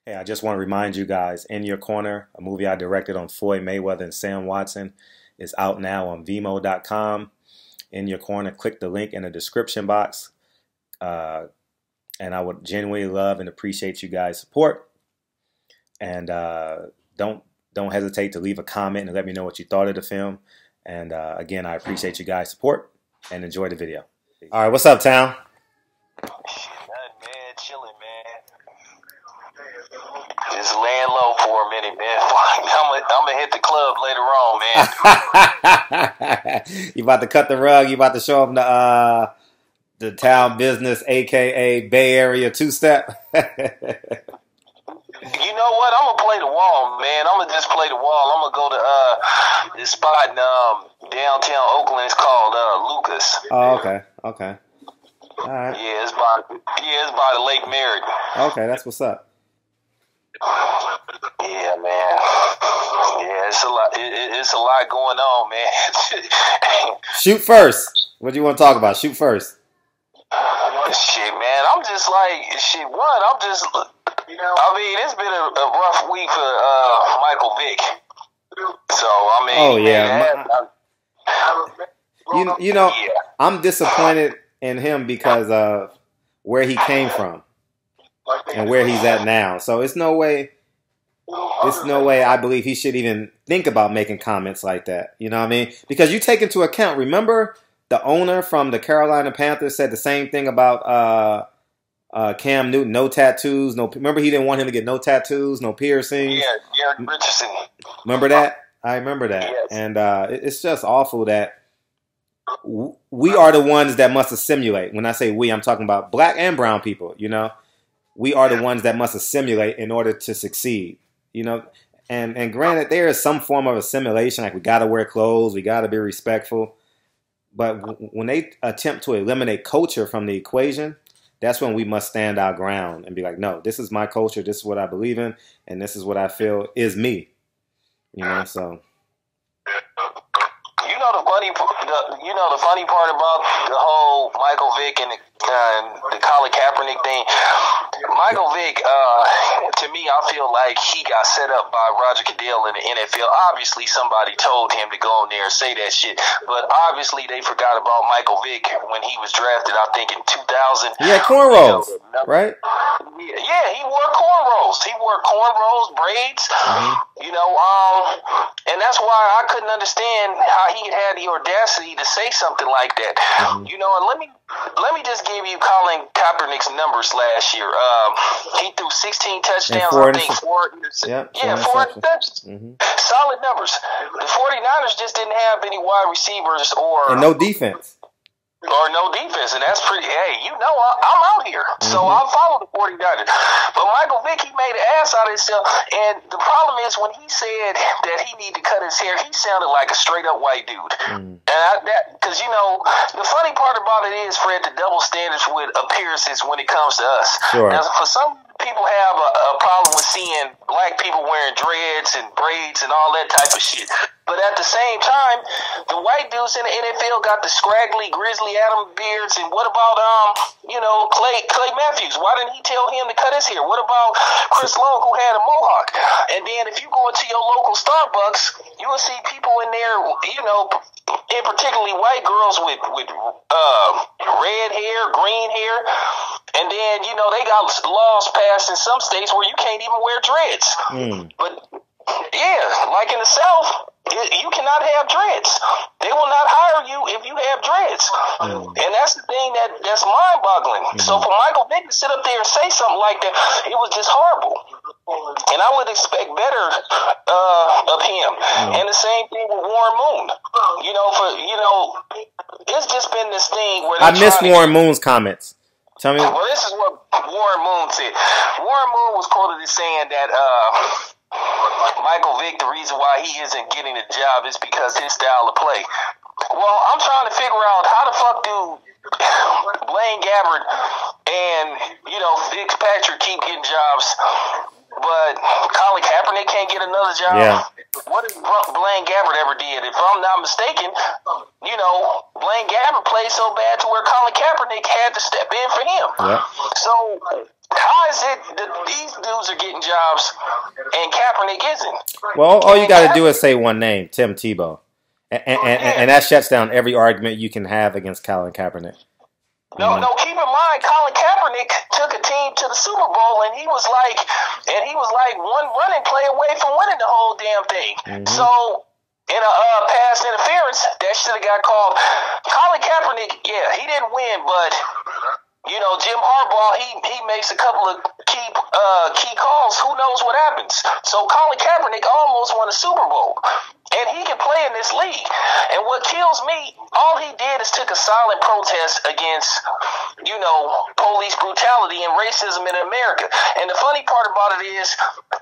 Hey, I just want to remind you guys, In Your Corner, a movie I directed on Floyd Mayweather and Sam Watson, is out now on Vimeo.com. In Your Corner, click the link in the description box. And I would genuinely love and appreciate you guys' support. And don't hesitate to leave a comment and let me know what you thought of the film. And again, I appreciate you guys' support and enjoy the video. All right, what's up, Town? Just laying low for a minute, man. I'm gonna hit the club later on, man. You about to cut the rug? You about to show them the Town Business, aka Bay Area two-step? You know what? I'm gonna play the wall, man. I'm gonna just play the wall. I'm gonna go to this spot in downtown Oakland. It's called Lucas. Oh, okay. Okay. All right. Yeah, it's by the Lake Merritt. Okay, that's what's up. Yeah, man. Yeah, it's a lot. It's a lot going on, man. Shoot first. What do you want to talk about? Shoot first. Shit, man. I'm just like shit. I'm just. I mean, it's been a rough week for Michael Vick. So I mean. Oh yeah. You know, yeah. I'm disappointed in him because of where he came from and where he's at now. So it's no way I believe he should even think about making comments like that. You know what I mean? Because you take into account, remember the owner from the Carolina Panthers said the same thing about Cam Newton, no tattoos, no. Remember he didn't want him to get no tattoos, no piercings. Yeah, Derek Richardson. Remember that? I remember that. Yes. And it's just awful that we are the ones that must assimilate. When I say we, I'm talking about black and brown people, you know? We are the ones that must assimilate in order to succeed, you know? And granted, there is some form of assimilation, like we got to wear clothes, we got to be respectful. But when they attempt to eliminate culture from the equation, that's when we must stand our ground and be like, no, this is my culture, this is what I believe in, and this is what I feel is me. You know, so... the funny part about the whole Michael Vick and the Colin Kaepernick thing. Michael Vick, to me, I feel like he got set up by Roger Goodell in the NFL. Obviously, somebody told him to go on there and say that shit, but obviously they forgot about Michael Vick when he was drafted. I think in 2000. He had cornrows, right? Yeah, he wore cornrows. He wore cornrows, braids. You know, and that's why I couldn't understand how he had the audacity to say something like that. You know, and let me just give you Colin Kaepernick's numbers last year. He threw 16 touchdowns, I think, four interceptions. Solid numbers. The 49ers just didn't have any wide receivers and no defense. Or no defense, and that's pretty. Hey, you know, I'm out here, so I'll follow the 49ers. But Michael Vick, he made an ass out of himself, and the problem is when he said that he needed to cut his hair, he sounded like a straight up white dude. And because you know, the funny part about it is, Fred, the double standards with appearances when it comes to us. Sure. Now, for some people have a problem with seeing black people wearing dreads and braids and all that type of shit. But at the same time, the white dudes in the NFL got the scraggly, grizzly Adam beards. And what about, you know, Clay Matthews? Why didn't he tell him to cut his hair? What about Chris Long, who had a mohawk? And then if you go into your local Starbucks, you will see people in there, you know, and particularly white girls with red hair, green hair. And then, you know, they got laws passed in some states where you can't even wear dreads. But, yeah, like in the South, you cannot have dreads. They will not hire you if you have dreads. And that's the thing that's mind-boggling. So for Michael Vick to sit up there and say something like that, it was just horrible. And I would expect better of him. And the same thing with Warren Moon. You know, it's just been this thing where I missed Warren Moon's comments. Tell me. Well, this is what Warren Moon said. Warren Moon was quoted as saying that Michael Vick, the reason why he isn't getting a job is because his style of play. Well, I'm trying to figure out how the fuck do Blaine Gabbert and, you know, Fitzpatrick keep getting jobs, but Colin Kaepernick can't get another job. Yeah, what has Blaine Gabbert ever did? If I'm not mistaken, Blaine Gabbert played so bad to where Colin Kaepernick had to step in for him. Yep. So how is it that these dudes are getting jobs and Kaepernick isn't? Well, all you got to do is say one name, Tim Tebow. And that shuts down every argument you can have against Colin Kaepernick. No, keep in mind, Colin Kaepernick took a team to the Super Bowl, and he was like one running play away from winning the whole damn thing. Mm-hmm. So, in a pass interference, that should have got called. Colin Kaepernick, yeah, he didn't win, but Jim Harbaugh, he makes a couple of key calls. Who knows what happens? So Colin Kaepernick almost won a Super Bowl, and he can play in this league. And what kills me, all he did is took a silent protest against, police brutality and racism in America. And the funny part about it is,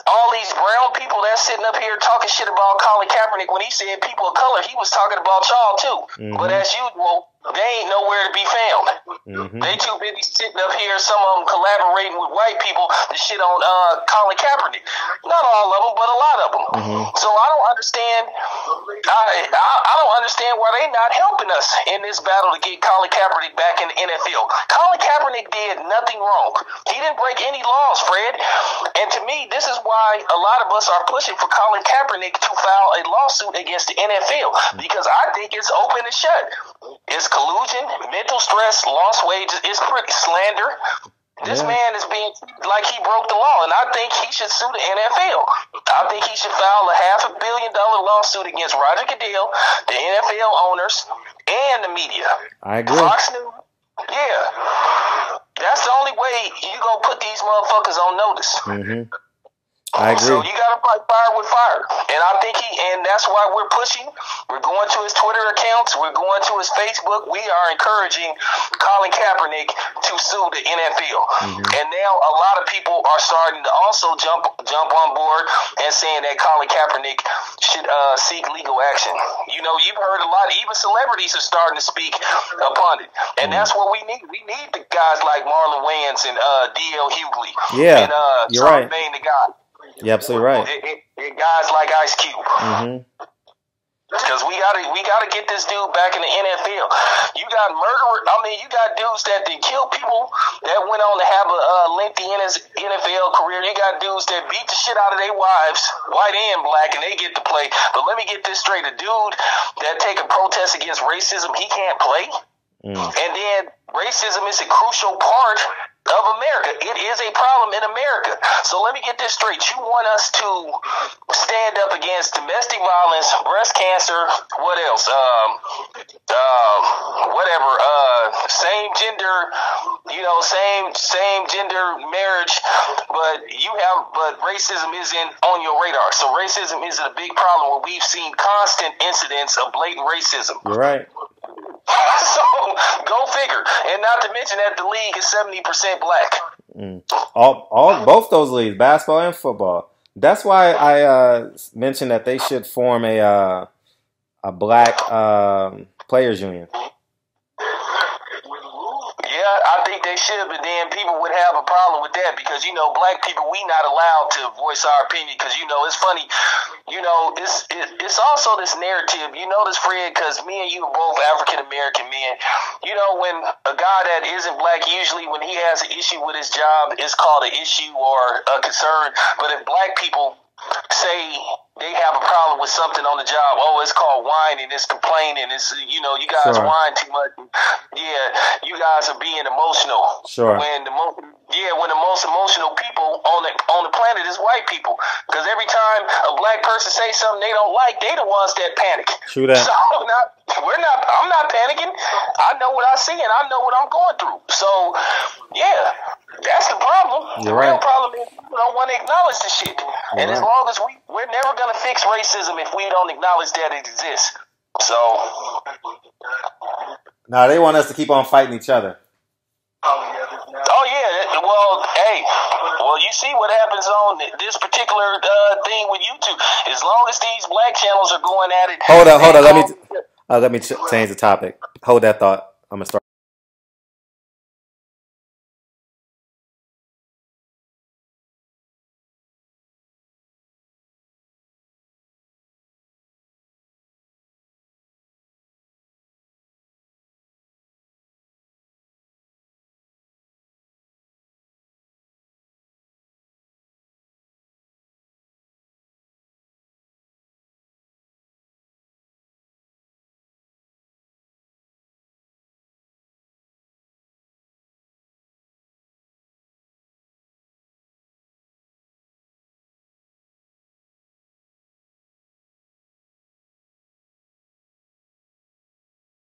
all these brown people that's sitting up here talking shit about Colin Kaepernick, when he said people of color, he was talking about y'all too. Mm-hmm. But as usual, they ain't nowhere to be found. Mm-hmm. They too busy sitting up here, some of them collaborating with white people to shit on Colin Kaepernick. Not all of them, but a lot of them. Mm-hmm. So I don't understand. I don't understand why they not helping us in this battle to get Colin Kaepernick back in the NFL. Colin Kaepernick did nothing wrong. He didn't break any laws, Fred. And to me, this is why a lot of us are pushing for Colin Kaepernick to file a lawsuit against the NFL, because I think it's open and shut. It's collusion, mental stress, lost wages. It's pretty slander. This man is being like he broke the law, and I think he should sue the NFL. I think he should file a $500 million lawsuit against Roger Goodell, the NFL owners, and the media. I agree. Fox News. Yeah. That's the only way you gonna put these motherfuckers on notice. Mm-hmm. I agree. So you gotta fight fire with fire, and I think and that's why we're pushing. We're going to his Twitter accounts. We're going to his Facebook. We are encouraging Colin Kaepernick to sue the NFL, and now a lot of people are starting to also jump on board and saying that Colin Kaepernick should seek legal action. You've heard a lot. Even celebrities are starting to speak upon it, and that's what we need. We need the guys like Marlon Wayans and D.L. Hughley. Yeah, and you're right. The guy. You're absolutely right. And guys like Ice Cube. Because we gotta get this dude back in the NFL. You got you got dudes that kill people that went on to have a lengthy NFL career. You got dudes that beat the shit out of their wives, white and black, and they get to play. But let me get this straight: a dude that take a protest against racism, he can't play. And then racism is a crucial part of America. It is a problem in America. So let me get this straight. You want us to stand up against domestic violence, breast cancer, what else? Whatever. Same gender, same gender marriage, but racism isn't on your radar. So racism is a big problem where we've seen constant incidents of blatant racism. You're right. So go figure, and not to mention that the league is 70% black. Both those leagues, basketball and football. That's why I mentioned that they should form a black players union. Yeah, I think they should, but then people would have a problem with that because, black people, we not allowed to voice our opinion because, it's funny, it's also this narrative, this, Fred, because me and you are both African-American men. When a guy that isn't black, usually when he has an issue with his job, it's called an issue or a concern, but if black people say they have a problem with something on the job, it's called whining, it's complaining, it's you guys whine too much. Yeah, you guys are being emotional. Sure. When the most emotional people on the planet is white people, because every time a black person say something they don't like, they the ones that panic. True that. So I'm not panicking. I know what I see and I know what I'm going through. So yeah, that's the problem. The real problem is people don't want to acknowledge the shit. And as long as we're never going to fix racism if we don't acknowledge that it exists. So. No, they want us to keep on fighting each other. Oh yeah. Well, you see what happens on this particular thing with YouTube. As long as these black channels are going at it. Hold on. Let me change the topic. Hold that thought. I'm gonna start.